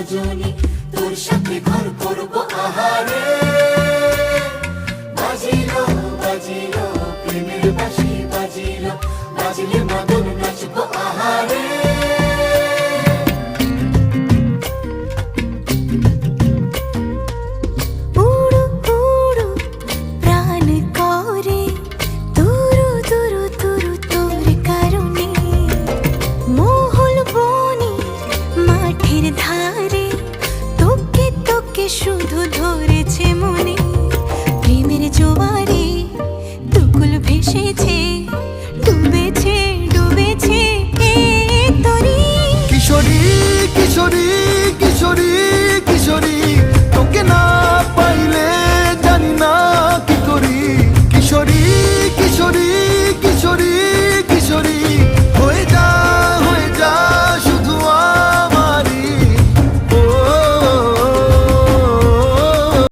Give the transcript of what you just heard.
রজনী, তোর সাথে ঘর করব আহারে। বাজিলো বাজিলো প্রেমের বাঁশি, বাজিলো বাজলে মদন নাচব আহারে। উড়ু উড়ু প্রাণ করে তুরু তুরু তুরু তোর কারণে, মহল বনে মাঠের ধারে তোকে তোকে শুধু ধরে